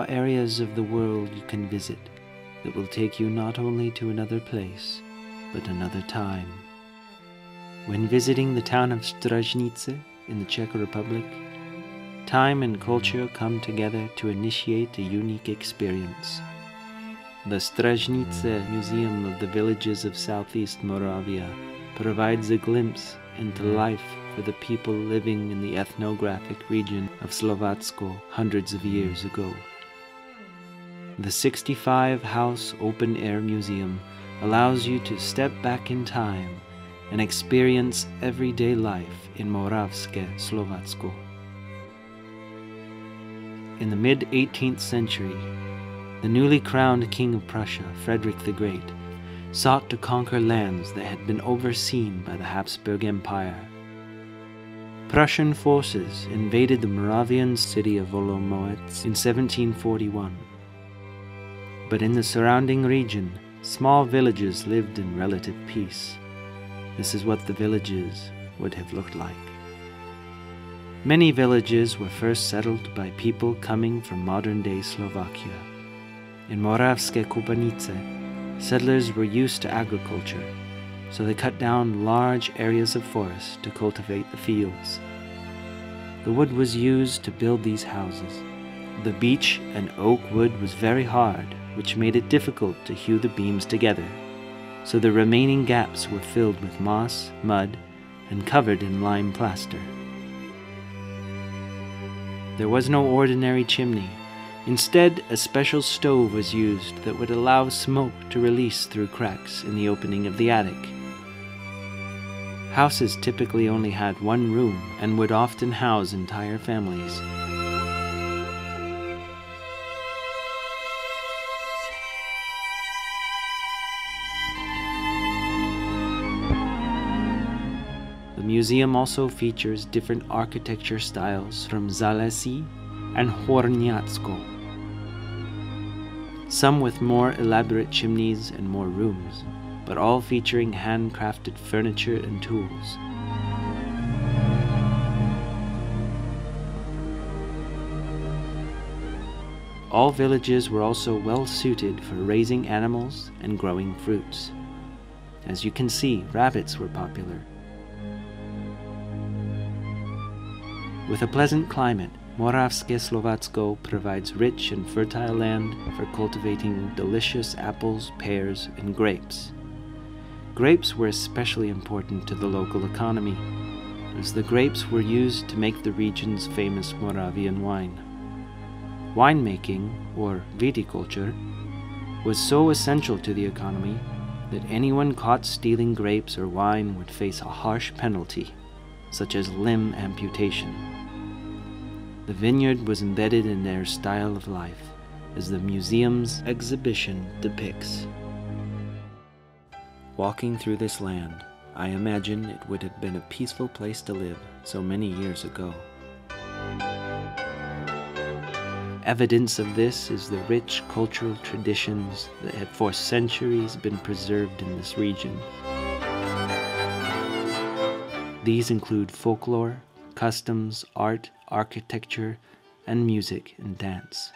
areas of the world you can visit that will take you not only to another place, but another time. When visiting the town of Stražnice in the Czech Republic, time and culture come together to initiate a unique experience. The Stražnice Museum of the Villages of Southeast Moravia provides a glimpse into life for the people living in the ethnographic region of Slovácko hundreds of years ago. The 65-house open-air museum allows you to step back in time and experience everyday life in Moravské, Slovácko. In the mid-18th century, the newly crowned King of Prussia, Frederick the Great, sought to conquer lands that had been overseen by the Habsburg Empire. Prussian forces invaded the Moravian city of Olomouc in 1741. But in the surrounding region, small villages lived in relative peace. This is what the villages would have looked like. Many villages were first settled by people coming from modern-day Slovakia. In Moravské Kopanice, settlers were used to agriculture, so they cut down large areas of forest to cultivate the fields. The wood was used to build these houses. The beech and oak wood was very hard, which made it difficult to hew the beams together, so the remaining gaps were filled with moss, mud, and covered in lime plaster. There was no ordinary chimney. Instead, a special stove was used that would allow smoke to release through cracks in the opening of the attic. Houses typically only had one room and would often house entire families. The museum also features different architecture styles from Zalesy and Horniacko, some with more elaborate chimneys and more rooms, but all featuring handcrafted furniture and tools. All villages were also well suited for raising animals and growing fruits. As you can see, rabbits were popular. With a pleasant climate, Moravské Slovácko provides rich and fertile land for cultivating delicious apples, pears, and grapes. Grapes were especially important to the local economy, as the grapes were used to make the region's famous Moravian wine. Winemaking, or viticulture, was so essential to the economy that anyone caught stealing grapes or wine would face a harsh penalty, such as limb amputation. The vineyard was embedded in their style of life, as the museum's exhibition depicts. Walking through this land, I imagine it would have been a peaceful place to live so many years ago. Evidence of this is the rich cultural traditions that have for centuries been preserved in this region. These include folklore, customs, art, architecture, and music and dance.